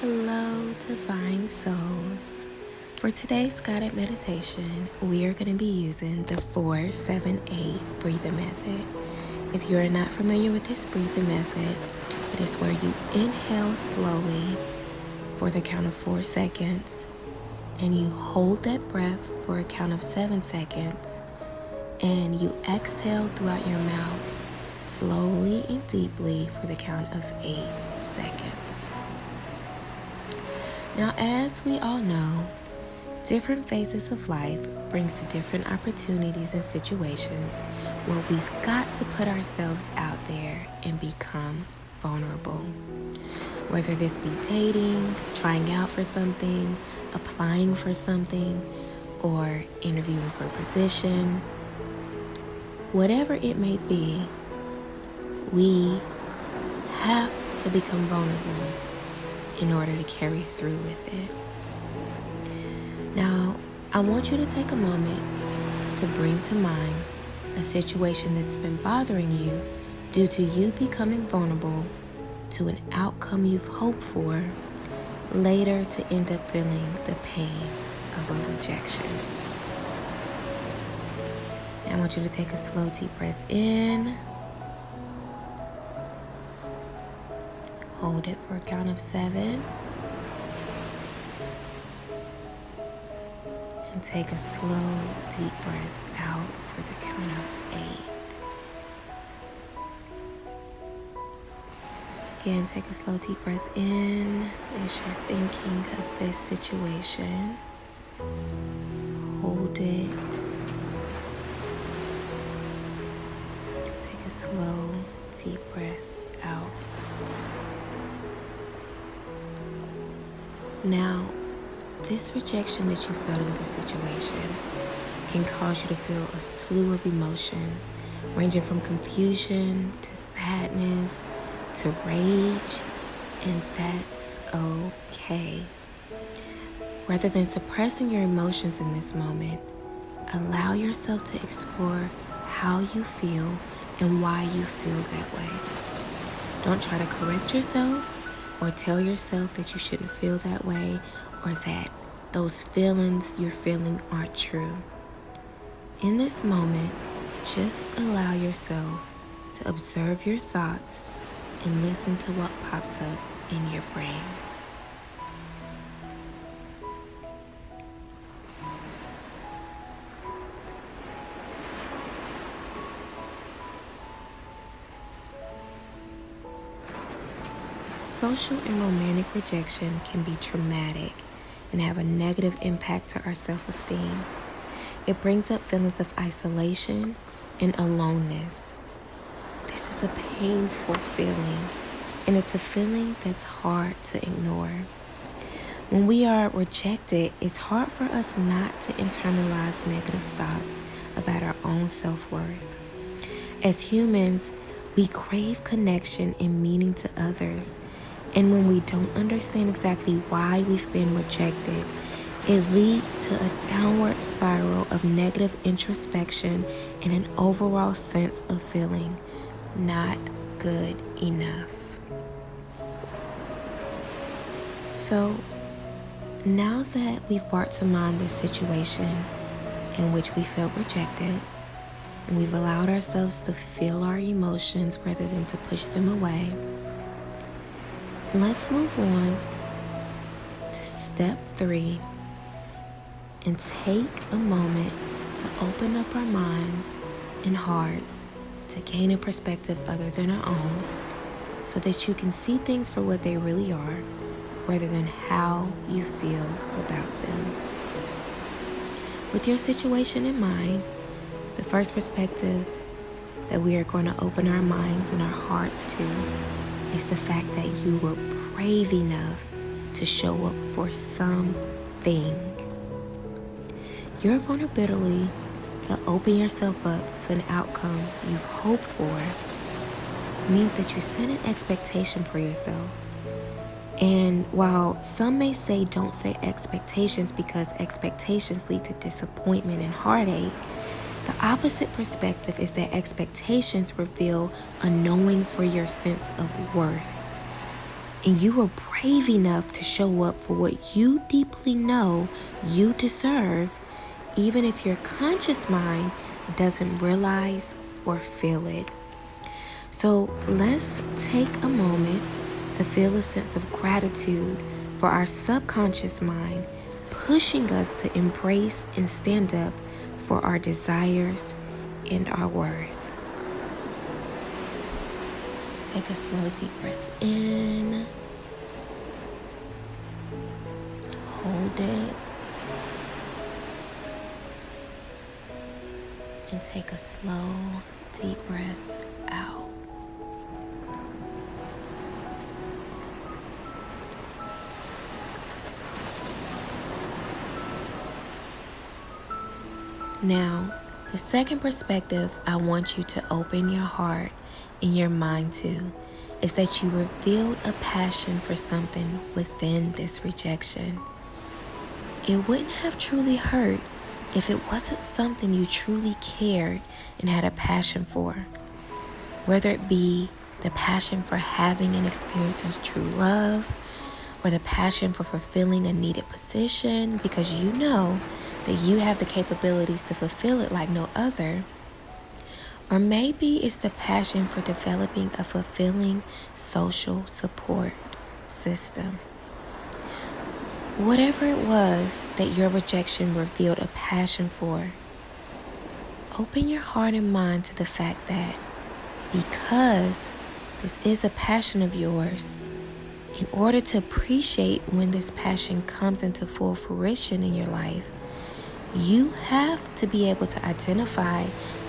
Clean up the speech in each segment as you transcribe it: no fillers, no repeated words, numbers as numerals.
Hello, divine souls. For today's guided meditation, we are going to be using the 4-7-8 breathing method. If you are not familiar with this breathing method, it is where you inhale slowly for the count of 4 seconds, and you hold that breath for a count of 7 seconds, and you exhale throughout your mouth slowly and deeply for the count of 8 seconds. Now, as we all know, different phases of life brings different opportunities and situations where we've got to put ourselves out there and become vulnerable. Whether this be dating, trying out for something, applying for something, or interviewing for a position, whatever it may be, we have to become vulnerable in order to carry through with it. Now, I want you to take a moment to bring to mind a situation that's been bothering you due to you becoming vulnerable to an outcome you've hoped for, later to end up feeling the pain of a rejection. Now, I want you to take a slow, deep breath in. Hold it for a count of 7. And take a slow, deep breath out for the count of 8. Again, take a slow, deep breath in as you're thinking of this situation. Hold it. Take a slow, deep breath out. Now, this rejection that you felt in this situation can cause you to feel a slew of emotions, ranging from confusion to sadness to rage, and that's okay. Rather than suppressing your emotions in this moment, allow yourself to explore how you feel and why you feel that way. Don't try to correct yourself or tell yourself that you shouldn't feel that way or that those feelings you're feeling aren't true. In this moment, just allow yourself to observe your thoughts and listen to what pops up in your brain. Social and romantic rejection can be traumatic and have a negative impact to our self-esteem. It brings up feelings of isolation and aloneness. This is a painful feeling, and it's a feeling that's hard to ignore. When we are rejected, it's hard for us not to internalize negative thoughts about our own self-worth. As humans, we crave connection and meaning to others. And when we don't understand exactly why we've been rejected, it leads to a downward spiral of negative introspection and an overall sense of feeling not good enough. So, now that we've brought to mind the situation in which we felt rejected, and we've allowed ourselves to feel our emotions rather than to push them away, let's move on to step 3 and take a moment to open up our minds and hearts to gain a perspective other than our own, so that you can see things for what they really are rather than how you feel about them. With your situation in mind, the first perspective that we are going to open our minds and our hearts to is the fact that you were brave enough to show up for something. Your vulnerability to open yourself up to an outcome you've hoped for means that you set an expectation for yourself. And while some may say don't set expectations because expectations lead to disappointment and heartache, the opposite perspective is that expectations reveal a knowing for your sense of worth. and you are brave enough to show up for what you deeply know you deserve, even if your conscious mind doesn't realize or feel it. So let's take a moment to feel a sense of gratitude for our subconscious mind pushing us to embrace and stand up for our desires and our worth. Take a slow, deep breath in. Hold it. And take a slow, deep breath out. Now, the second perspective I want you to open your heart and your mind to is that you revealed a passion for something within this rejection. It wouldn't have truly hurt if it wasn't something you truly cared and had a passion for. Whether it be the passion for having and experiencing true love, or the passion for fulfilling a needed position because you know that you have the capabilities to fulfill it like no other. Or maybe it's the passion for developing a fulfilling social support system. Whatever it was that your rejection revealed a passion for, open your heart and mind to the fact that because this is a passion of yours, in order to appreciate when this passion comes into full fruition in your life, you have to be able to identify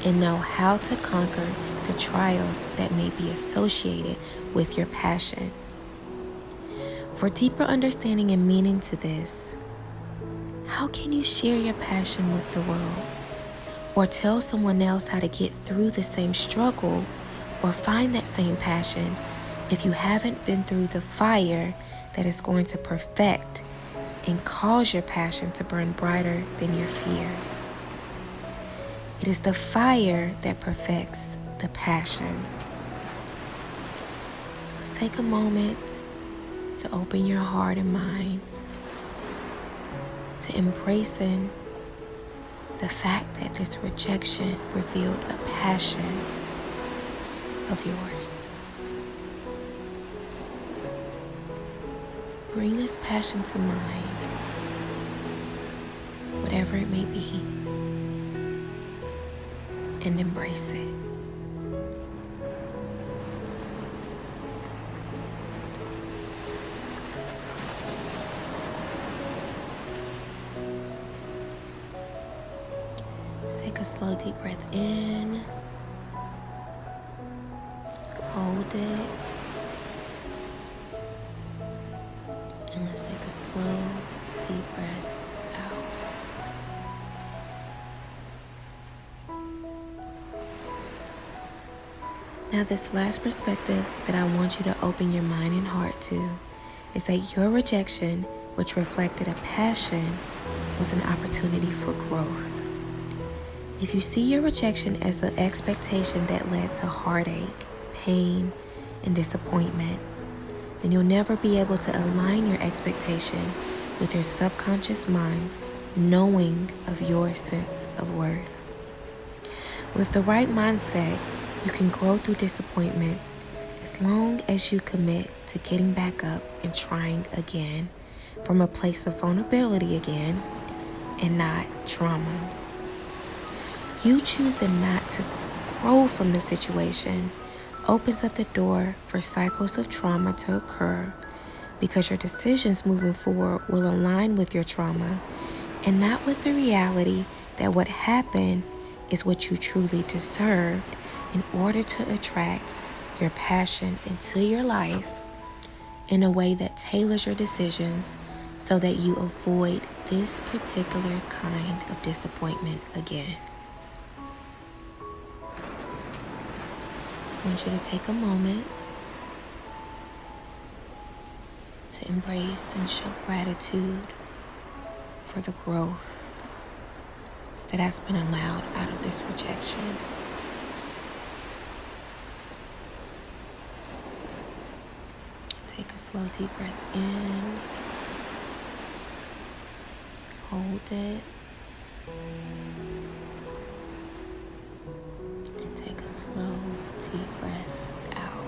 and know how to conquer the trials that may be associated with your passion. For deeper understanding and meaning to this, how can you share your passion with the world? Or tell someone else how to get through the same struggle or find that same passion if you haven't been through the fire that is going to perfect and cause your passion to burn brighter than your fears? It is the fire that perfects the passion. So let's take a moment to open your heart and mind to embracing the fact that this rejection revealed a passion of yours. Bring this passion to mind, whatever it may be, and embrace it. Take a slow, deep breath in. Hold it. And let's take a slow, deep breath out. Now, this last perspective that I want you to open your mind and heart to is that your rejection, which reflected a passion, was an opportunity for growth. If you see your rejection as an expectation that led to heartache, pain, and disappointment, then you'll never be able to align your expectation with your subconscious mind's knowing of your sense of worth. With the right mindset, you can grow through disappointments as long as you commit to getting back up and trying again from a place of vulnerability again and not trauma. You choosing not to grow from the situation opens up the door for cycles of trauma to occur because your decisions moving forward will align with your trauma and not with the reality that what happened is what you truly deserved in order to attract your passion into your life in a way that tailors your decisions so that you avoid this particular kind of disappointment again. I want you to take a moment to embrace and show gratitude for the growth that has been allowed out of this rejection. Take a slow, deep breath in. Hold it. And take a slow, deep breath out.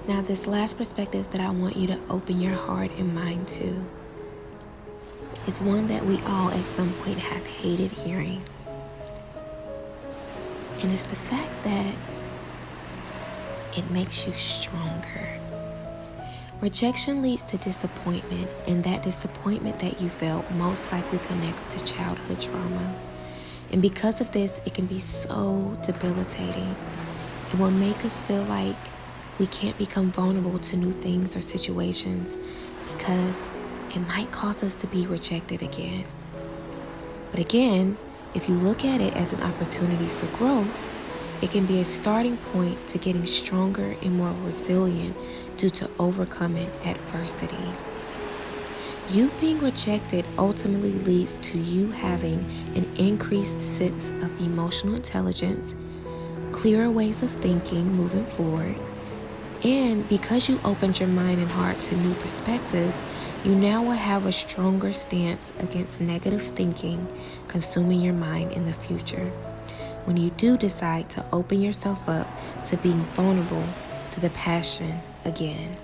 Now, this last perspective that I want you to open your heart and mind to is one that we all at some point have hated hearing. And it's the fact that it makes you stronger. Rejection leads to disappointment, and that disappointment that you felt most likely connects to childhood trauma. And because of this, it can be so debilitating. It will make us feel like we can't become vulnerable to new things or situations because it might cause us to be rejected again. But again, if you look at it as an opportunity for growth, it can be a starting point to getting stronger and more resilient due to overcoming adversity. You being rejected ultimately leads to you having an increased sense of emotional intelligence, clearer ways of thinking moving forward, and because you opened your mind and heart to new perspectives, you now will have a stronger stance against negative thinking consuming your mind in the future when you do decide to open yourself up to being vulnerable to the passion again.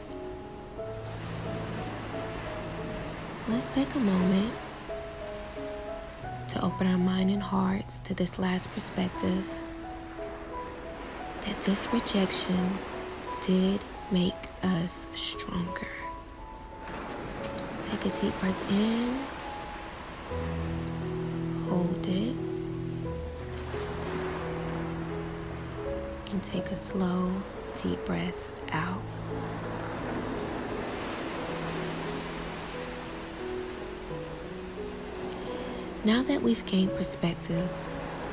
So let's take a moment to open our mind and hearts to this last perspective, that this rejection did make us stronger. Let's take a deep breath in, hold it, and take a slow, deep breath out. Now that we've gained perspective,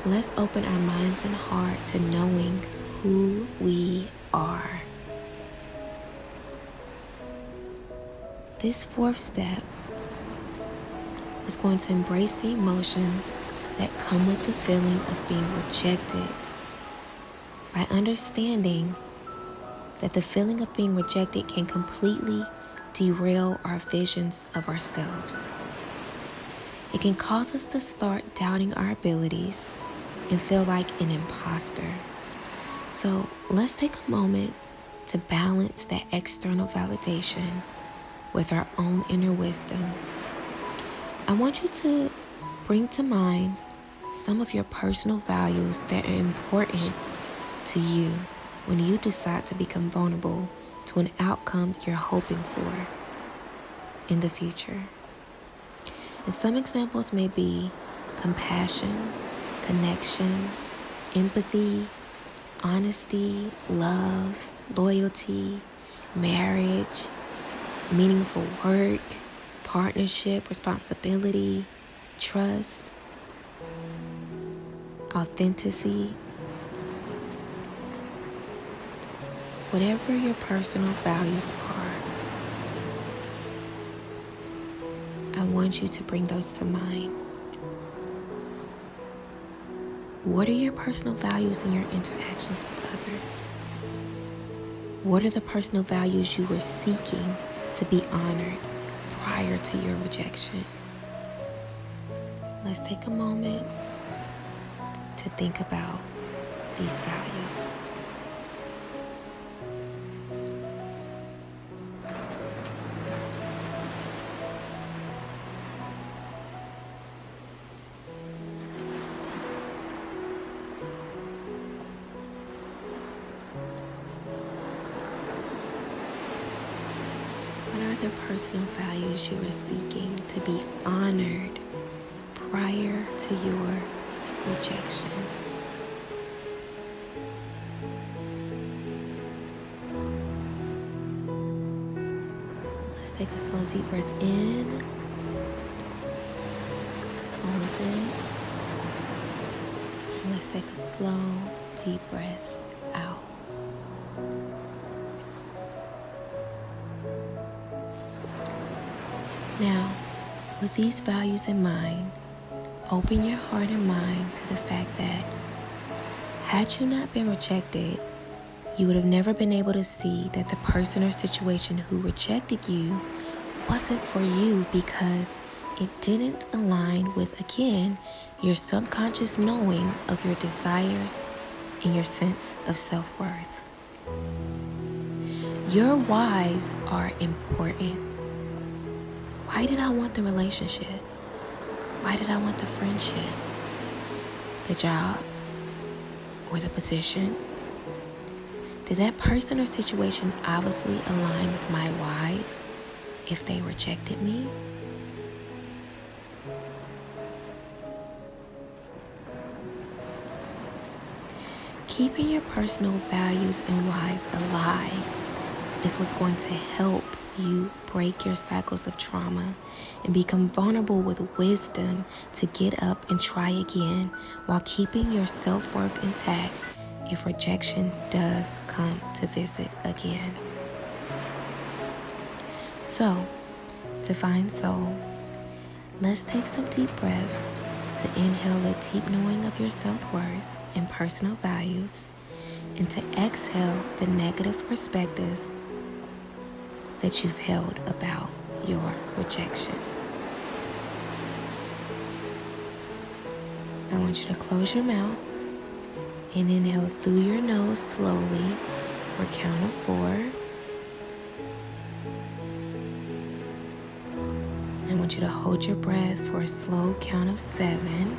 let's open our minds and heart to knowing who we are. This fourth step is going to embrace the emotions that come with the feeling of being rejected by understanding that the feeling of being rejected can completely derail our visions of ourselves. It can cause us to start doubting our abilities and feel like an imposter. So let's take a moment to balance that external validation with our own inner wisdom. I want you to bring to mind some of your personal values that are important to you when you decide to become vulnerable to an outcome you're hoping for in the future. And some examples may be compassion, connection, empathy, honesty, love, loyalty, marriage, meaningful work, partnership, responsibility, trust, authenticity. Whatever your personal values are, I want you to bring those to mind. What are your personal values in your interactions with others? What are the personal values you were seeking to be honored prior to your rejection? Let's take a moment to think about these values. What are the personal values you are seeking to be honored prior to your rejection? Let's take a slow, deep breath in. Hold it. And let's take a slow, deep breath out. Now, with these values in mind, Open your heart and mind to the fact that had you not been rejected, you would have never been able to see that the person or situation who rejected you wasn't for you because it didn't align with, again, your subconscious knowing of your desires and your sense of self-worth. Your whys are important. Why did I want the relationship? Why did I want the friendship, the job, or the position? Did that person or situation obviously align with my whys if they rejected me? Keeping your personal values and whys alive is what's going to help you break your cycles of trauma and become vulnerable with wisdom to get up and try again while keeping your self-worth intact if rejection does come to visit again. So, Divine Soul, let's take some deep breaths to inhale a deep knowing of your self-worth and personal values, and to exhale the negative perspectives that you've held about your rejection. I want you to close your mouth and inhale through your nose slowly for a count of 4. I want you to hold your breath for a slow count of 7.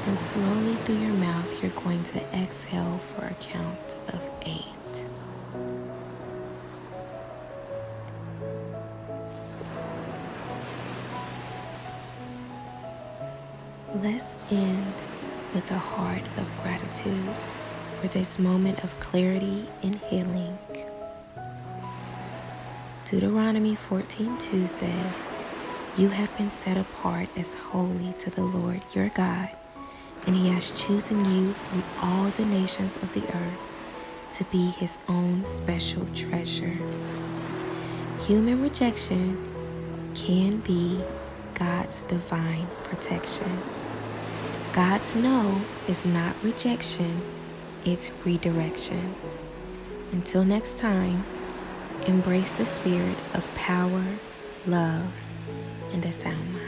Then slowly through your mouth, you're going to exhale for a count of 8. Let's end with a heart of gratitude for this moment of clarity and healing. Deuteronomy 14:2 says, "You have been set apart as holy to the Lord your God, and He has chosen you from all the nations of the earth to be His own special treasure." Human rejection can be God's divine protection. God's no is not rejection, it's redirection. Until next time, embrace the spirit of power, love, and a sound mind.